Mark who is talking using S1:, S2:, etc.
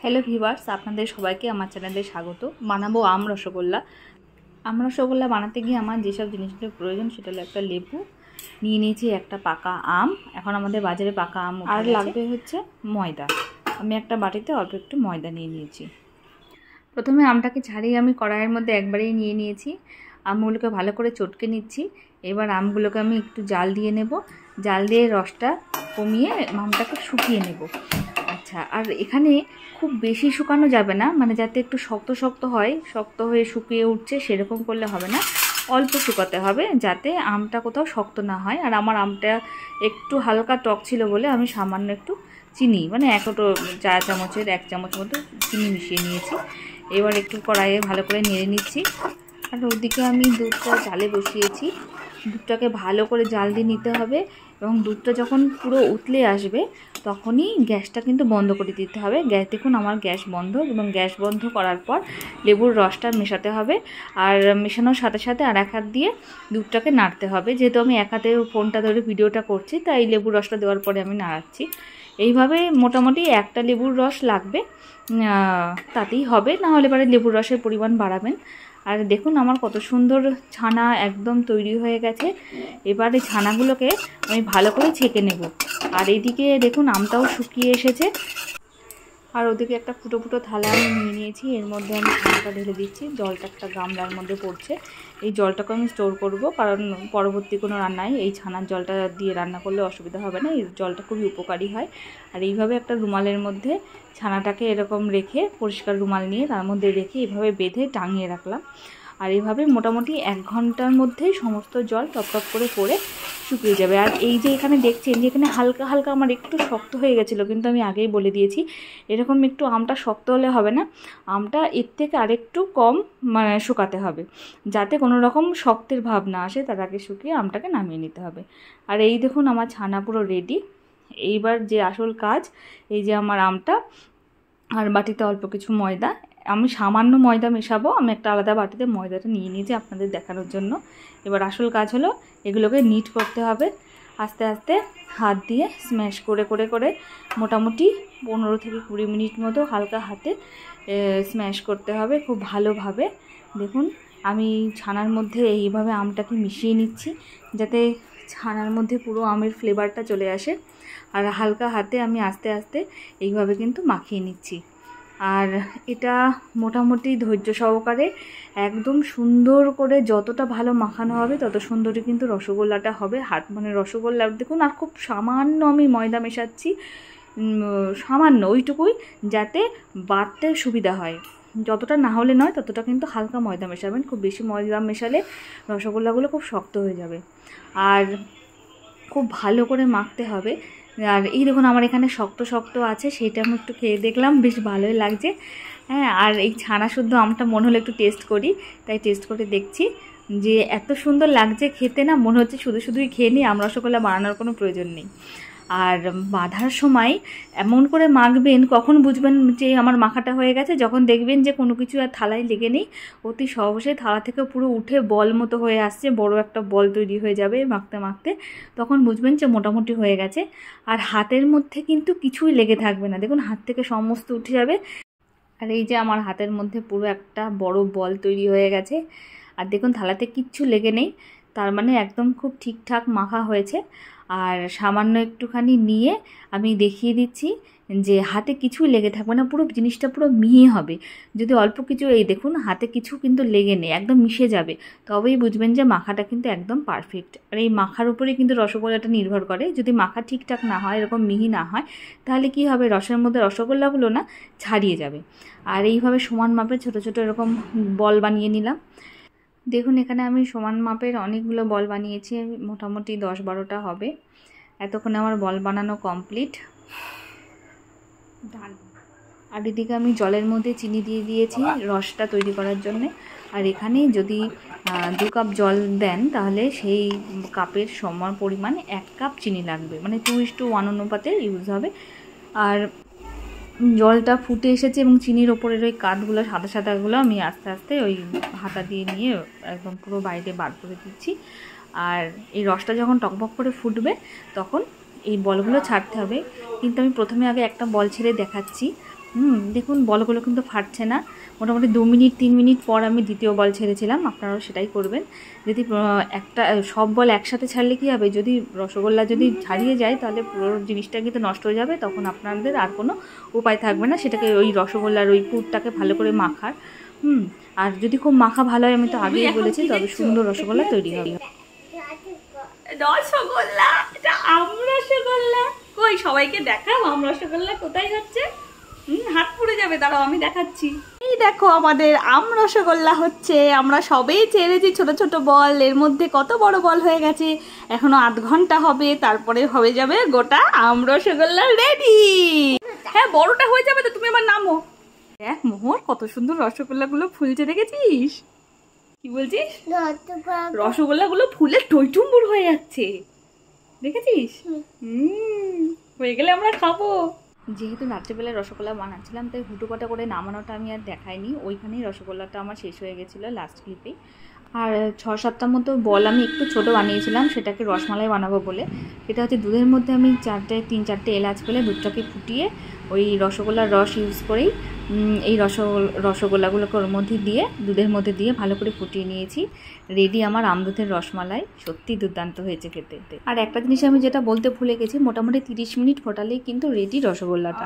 S1: Hello viewers, আপনাদের সবাইকে আমার চ্যানেলে স্বাগত। বানাবো আম রসগোল্লা। আম রসগোল্লা বানাতে গিয়ে আমার যেসব জিনিসগুলো প্রয়োজন সেটা হলো একটা লেবু নিয়ে নিয়েছি, একটা পাকা আম। এখন আমাদের বাজারে পাকা আম আর লাগবে হচ্ছে ময়দা। আমি একটা বাটিতে অল্প একটু ময়দা নিয়ে নিয়েছি। প্রথমে আমটাকে ছাড়িয়ে আমি কড়াইয়ের মধ্যে একবারেই নিয়ে নিয়েছি। আমগুলোকে ভালো করে চটকে নিচ্ছি। এবার আমগুলোকে আমি একটু জাল দিয়ে নেব। জাল দিয়ে রসটা কমিয়ে আমটাকে শুকিয়ে নেব। আচ্ছা, আর এখানে খুব বেশি শুকানো যাবে না, মানে যাতে একটু শক্ত শক্ত হয়, শক্ত হয়ে শুকিয়ে উঠছে সেরকম করলে হবে না, অল্প শুকাতে হবে যাতে আমটা কোথাও শক্ত না হয়। আর আমার আমটা একটু হালকা টক ছিল বলে আমি সামান্য একটু চিনি, মানে চা চামচের 1 চামচ মতো চিনি মিশিয়ে নিয়েছি। এবার একটু কড়াইয়ে ভালো করে নেড়ে নিচ্ছি। আর ওদিকে আমি দুধটা জালে বসিয়েছি। দুধটাকে ভালো করে জাল দিয়ে নিতে হবে এবং দুধটা যখন পুরো উতলে আসবে তখনই গ্যাসটা কিন্তু বন্ধ করে দিতে হবে। দেখুন আমার গ্যাস বন্ধ, এবং গ্যাস বন্ধ করার পর লেবুর রসটা মেশাতে হবে। আর মেশানোর সাথে সাথে আর এক হাত দিয়ে দুধটাকে নাড়তে হবে। যেহেতু আমি এক হাতে ফোনটা ধরে ভিডিওটা করছি, তাই লেবুর রসটা দেওয়ার পরে আমি নাড়াচ্ছি। এইভাবে মোটামুটি একটা লেবুর রস লাগবে, তাতেই হবে। না হলে পরে লেবুর রসের পরিমাণ বাড়াবেন। আর দেখুন আমার কত সুন্দর ছানা একদম তৈরি হয়ে গেছে। এবার এই ছানাগুলোকে আমি ভালো করে ছেঁকে নেব। আর এইদিকে দেখুন আমটাও শুকিয়ে এসেছে। আর ওদিকে একটা ফুটো ফুটো থালা আমি নিয়ে নিয়েছি, এর মধ্যে আমি ছানাটা ঢেলে দিচ্ছি। জলটা একটা গামলার মধ্যে পড়ছে। এই জলটাকে আমি স্টোর করব, কারণ পরবর্তী কোনো রান্নায় এই ছানার জলটা দিয়ে রান্না করলে অসুবিধা হবে না। এই জলটা খুবই উপকারী হয়। আর এইভাবে একটা রুমালের মধ্যে ছানাটাকে এরকম রেখে, পরিষ্কার রুমাল নিয়ে তার মধ্যে রেখে এভাবে বেঁধে টাঙিয়ে রাখলাম। আর এইভাবে মোটামুটি 1 ঘন্টার মধ্যেই সমস্ত জল টপ টপ করে পড়ে শুকিয়ে যাবে। আর এই যে এখানে দেখছেন যে এখানে হালকা হালকা আমার একটু শক্ত হয়ে গেছিলো, কিন্তু আমি আগেই বলে দিয়েছি এরকম একটু আমটা শক্ত হলে হবে না, আমটা এর থেকে আরেকটু কম মানে শুকাতে হবে, যাতে কোনো রকম শক্তের ভাব না আসে। তার আগে শুকিয়ে আমটাকে নামিয়ে নিতে হবে। আর এই দেখুন আমার ছানা পুরো রেডি। এইবার যে আসল কাজ, এই যে আমার আমটা আর বাটিতে অল্প কিছু ময়দা, আমি সামান্য ময়দা মেশাবো। আমি একটা আলাদা বাটিতে ময়দাটা নিয়ে নিয়েছি আপনাদের দেখানোর জন্য। এবার আসল কাজ হলো এগুলোকে নিট করতে হবে আস্তে আস্তে হাত দিয়ে স্ম্যাশ করে করে করে মোটামুটি 15 থেকে 20 মিনিট মতো হালকা হাতে স্ম্যাশ করতে হবে খুব ভালোভাবে। দেখুন আমি ছানার মধ্যে এইভাবে আমটাকে মিশিয়ে নিচ্ছি, যাতে ছানার মধ্যে পুরো আমের ফ্লেভারটা চলে আসে। আর হালকা হাতে আমি আস্তে আস্তে এইভাবে কিন্তু মাখিয়ে নিচ্ছি। আর এটা মোটামুটি ধৈর্য সহকারে একদম সুন্দর করে যতটা ভালো মাখানো হবে তত সুন্দরই কিন্তু রসগোল্লাটা হবে। মানে রসগোল্লা দেখুন, আর খুব সামান্য আমি ময়দা মেশাচ্ছি, সামান্য ওইটুকুই, যাতে বাটতে সুবিধা হয়। যতটা না হলে নয় ততটা কিন্তু হালকা ময়দা মেশাবেন। খুব বেশি ময়দা মেশালে রসগোল্লাগুলো খুব শক্ত হয়ে যাবে। আর খুব ভালো করে মাখতে হবে। আর এই দেখুন আমার এখানে শক্ত শক্ত আছে, সেটা আমি একটু খেয়ে দেখলাম, বেশ ভালোই লাগছে। হ্যাঁ, আর এই ছানা শুদ্ধ আমটা মনে হলো একটু টেস্ট করি, তাই টেস্ট করে দেখছি যে এত সুন্দর লাগছে খেতে, না মনে হচ্ছে শুধু শুধুই খেয়ে নিই, আম রসগোল্লা বানানোর কোনো প্রয়োজন নেই। আর বাঁধার সময় এমন করে মাখবেন, কখন বুঝবেন যে আমার মাখাটা হয়ে গেছে, যখন দেখবেন যে কোনো কিছু আর থালায় লেগে নেই, অতি সহজে থালা থেকে পুরো উঠে বল মতো হয়ে আসছে, বড় একটা বল তৈরি হয়ে যাবে মাখতে মাখতে, তখন বুঝবেন যে মোটামুটি হয়ে গেছে। আর হাতের মধ্যে কিন্তু কিছুই লেগে থাকবে না, দেখুন হাত থেকে সমস্ত উঠে যাবে। আর এই যে আমার হাতের মধ্যে পুরো একটা বড় বল তৈরি হয়ে গেছে। আর দেখুন থালাতে কিচ্ছু লেগে নেই, তার মানে একদম খুব ঠিকঠাক মাখা হয়েছে। আর সামান্য একটুখানি নিয়ে আমি দেখিয়ে দিচ্ছি যে হাতে কিছুই লেগে থাকবে না, পুরো জিনিসটা পুরো মিহি হবে। যদি অল্প কিছু, এই দেখুন হাতে কিছু কিন্তু লেগে নেই, একদম মিশে যাবে, তবেই বুঝবেন যে মাখাটা কিন্তু একদম পারফেক্ট। আর এই মাখার উপরেই কিন্তু রসগোল্লাটা নির্ভর করে। যদি মাখা ঠিকঠাক না হয়, এরকম মিহি না হয়, তাহলে কি হবে, রসের মধ্যে রসগোল্লাগুলো না ছাড়িয়ে যাবে। আর এইভাবে সমান মাপে ছোট ছোট এরকম বল বানিয়ে নিলাম। দেখুন এখানে আমি সমান মাপের অনেকগুলো বল বানিয়েছি, মোটামুটি 10-12টা হবে। এতক্ষণে আমার বল বানানো কমপ্লিট। আর এদিকে আমি জলের মধ্যে চিনি দিয়ে দিয়েছি রসটা তৈরি করার জন্যে। আর এখানে যদি 2 কাপ জল দেন, তাহলে সেই কাপের সমান পরিমাণ 1 কাপ চিনি লাগবে, মানে 2:1 অনুপাতে ইউজ হবে। আর জলটা ফুটে এসেছে এবং চিনির ওপরের ওই কাঠগুলো সাদা সাদাগুলো আমি আস্তে আস্তে ওই হাতা দিয়ে নিয়ে একদম পুরো বাইরে বার করে দিচ্ছি। আর এই রসটা যখন টকবক করে ফুটবে তখন এই বলগুলো ছাড়তে হবে। কিন্তু আমি প্রথমে আগে একটা বল ছেড়ে দেখাচ্ছি। দেখুন বলগুলো কিন্তু ফাটছে না। মোটামুটি 2 মিনিট 3 মিনিট পর আমি দ্বিতীয় বল ছেড়েছিলাম, আপনারাও সেটাই করবেন। যদি একটা সব বল একসাথে ছাড়লে কী হবে, যদি রসগোল্লা যদি ছাড়িয়ে যায় তাহলে পুরো জিনিসটা কিন্তু নষ্ট হয়ে যাবে, তখন আপনাদের আর কোনো উপায় থাকবে না সেটাকে ওই রসগোল্লার ওই পুরটাকে ভালো করে মাখার। আর যদি খুব মাখা ভালো হয়, আমি তো আগেই বলেছি, তবে সুন্দর রসগোল্লা তৈরি হবে। রসগোল্লা, এটা আম রসগোল্লা। কই সবাইকে দেখাও আম রসগোল্লা কোথায় হচ্ছে। হাত পুড়ে যাবে, দাঁড়াও আমি দেখাচ্ছি। এই দেখো আমাদের আম রসগোল্লা হচ্ছে। আমরা সবেই ছেড়েছি ছোট ছোট বল, এর মধ্যে কত বড় বল হয়ে গেছে। এখনো আধ ঘন্টা হবে, তারপরে হয়ে যাবে গোটা আম রসগোল্লা রেডি। হ্যাঁ বড়টা হয়ে যাবে তো, তুমি আমার নামো। দেখ মোহর কত সুন্দর রসগোল্লাগুলো ফুলছে, দেখেছিস? কি বলছিস? রসগোল্লাগুলো ফুলে টইটুম্বুর হয়ে যাচ্ছে, দেখেছিস? হয়ে গেলে আমরা খাবো। যেহেতু রাত্রেবেলায় রসগোল্লা বানাচ্ছিলাম, তাই হুটোপাটা করে নামানোটা আমি আর দেখাইনি। ওইখানেই রসগোল্লাটা আমার শেষ হয়ে গেছিলো লাস্ট ক্লিপে। আর 6-7টা মতো বল আমি একটু ছোট বানিয়েছিলাম, সেটাকে রসমালাই বানাবো বলে। এটা হচ্ছে দুধের মধ্যে আমি 3-4টে এলাচ ফেলে দুধটাকে ফুটিয়ে ওই রসগোল্লার রস ইউজ করেই এই রসগোল্লাগুলোকে ওর মধ্যে দিয়ে দুধের মধ্যে দিয়ে ভালো করে ফুটিয়ে নিয়েছি। রেডি আমার আমদুধের রসমালাই, সত্যি দুর্দান্ত হয়েছে খেতে। আর একটা জিনিস আমি যেটা বলতে ভুলে গেছি, মোটামুটি 30 মিনিট ফোটালেই কিন্তু রেডি রসগোল্লাটা।